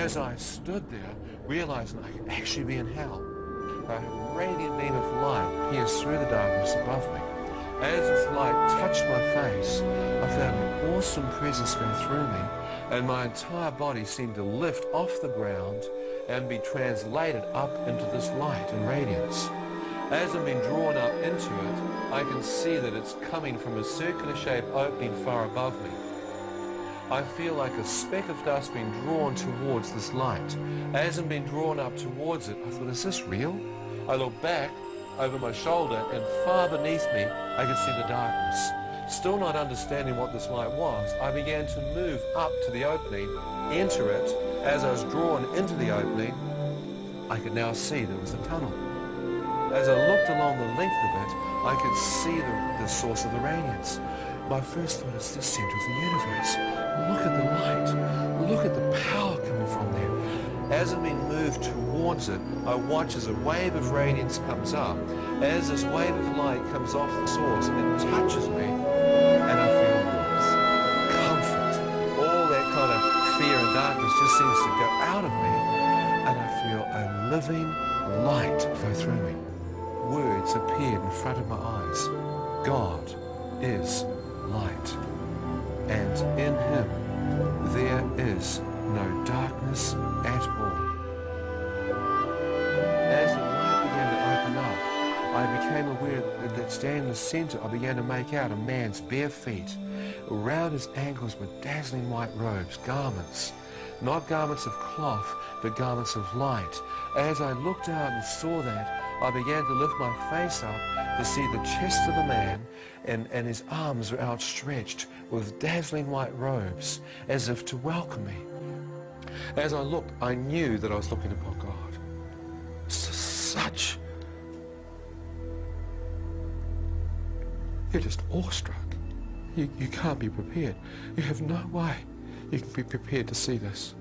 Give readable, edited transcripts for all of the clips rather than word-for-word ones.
As I stood there, realizing I could actually be in hell, a radiant beam of light pierced through the darkness above me. As this light touched my face, I felt an awesome presence go through me, and my entire body seemed to lift off the ground and be translated up into this light and radiance. As I'm being drawn up into it, I can see that it's coming from a circular-shaped opening far above me. I feel like a speck of dust being drawn towards this light. As I'm being drawn up towards it, I thought, is this real? I looked back over my shoulder, and far beneath me, I could see the darkness. Still not understanding what this light was, I began to move up to the opening, enter it. As I was drawn into the opening, I could now see there was a tunnel. As I looked along the length of it, I could see the source of the radiance. My first thought is the center of the universe. Look at the light. Look at the power coming from there. As I'm being moved towards it, I watch as a wave of radiance comes up. As this wave of light comes off the source, it touches me, and I feel warmth, comfort. All that kind of fear and darkness just seems to go out of me, and I feel a living light go through me. Words appeared in front of my eyes. God is light, and in him there is no darkness at all. As the light began to open up, I became aware that standing in the center, I began to make out a man's bare feet. Around his ankles were dazzling white robes, garments, not garments of cloth, but garments of light. As I looked out and saw that, I began to lift my face up to see the chest of the man, and his arms were outstretched with dazzling white robes, as if to welcome me. As I looked, I knew that I was looking upon God. Such... You're just awestruck. You can't be prepared. You have no way you can be prepared to see this.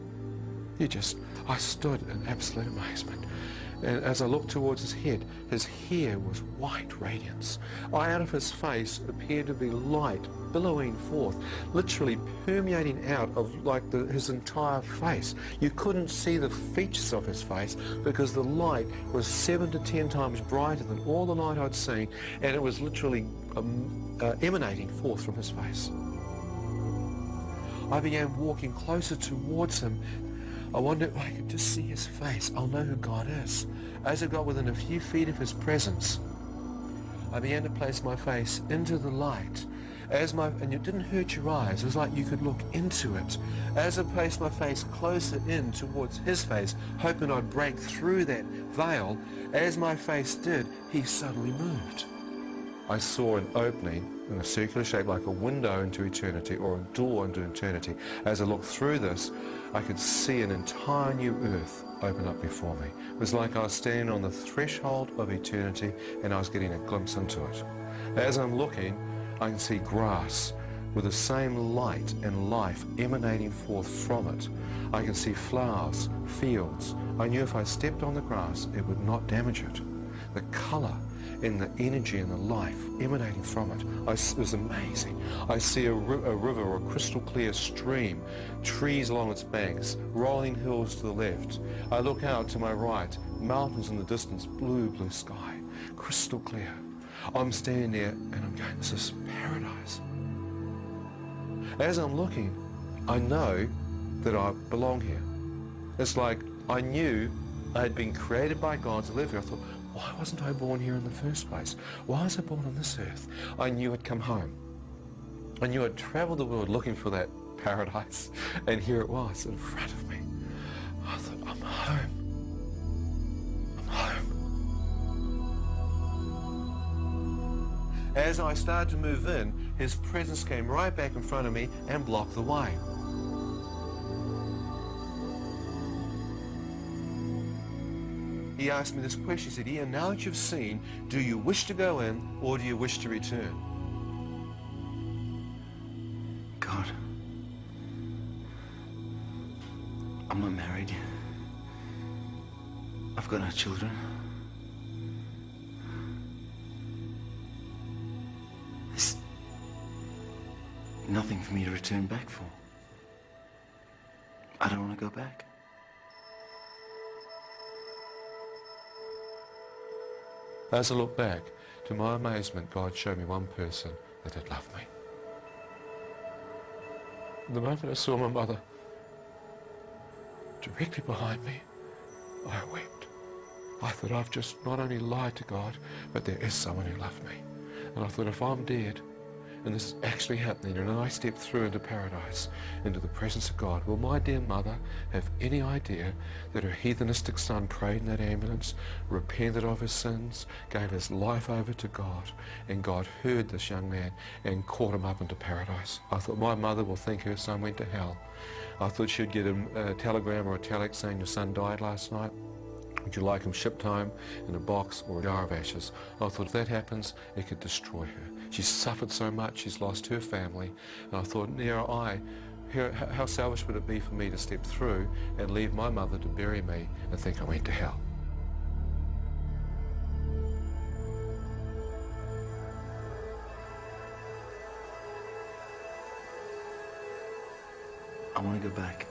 I stood in absolute amazement. And as I looked towards his hair was white radiance. Out of his face appeared to be light billowing forth, literally permeating out of his entire face. You couldn't see the features of his face because the light was 7 to 10 times brighter than all the light I'd seen, and it was literally emanating forth from his face. I began walking closer towards him. I wondered if I could just see his face. I'll know who God is. As I got within a few feet of his presence, I began to place my face into the light. And it didn't hurt your eyes. It was like you could look into it. As I placed my face closer in towards his face, hoping I'd break through that veil, as my face did, he suddenly moved. I saw an opening in a circular shape like a window into eternity, or a door into eternity. As I looked through this, I could see an entire new earth open up before me. It was like I was standing on the threshold of eternity, and I was getting a glimpse into it. As I'm looking, I can see grass with the same light and life emanating forth from it. I can see flowers, fields. I knew if I stepped on the grass, it would not damage it. The color and the energy and the life emanating from it, it was amazing. I see a river or a crystal clear stream, trees along its banks, rolling hills to the left. I look out to my right, mountains in the distance, blue sky, crystal clear. I'm standing there and I'm going, this is paradise. As I'm looking, I know that I belong here. It's like I knew I had been created by God to live here. I thought, why wasn't I born here in the first place? Why was I born on this earth? I knew I'd come home. I knew I'd traveled the world looking for that paradise, and here it was in front of me. I thought, I'm home. I'm home. As I started to move in, his presence came right back in front of me and blocked the way. He asked me this question. He said, Ian, now that you've seen, do you wish to go in or do you wish to return? God, I'm not married. I've got no children. There's nothing for me to return back for. I don't want to go back. As I look back, to my amazement, God showed me one person that had loved me. The moment I saw my mother directly behind me, I wept. I thought, I've just not only lied to God, but there is someone who loved me. And I thought, if I'm dead, and this is actually happening, and I step through into paradise, into the presence of God, will my dear mother have any idea that her heathenistic son prayed in that ambulance, repented of his sins, gave his life over to God, and God heard this young man and caught him up into paradise? I thought, my mother will think her son went to hell. I thought she'd get a telegram or a telex saying, your son died last night. Would you like him shipped home in a box or a jar of ashes? I thought, if that happens, it could destroy her. She's suffered so much, she's lost her family. And I thought, how selfish would it be for me to step through and leave my mother to bury me and think I went to hell? I want to go back.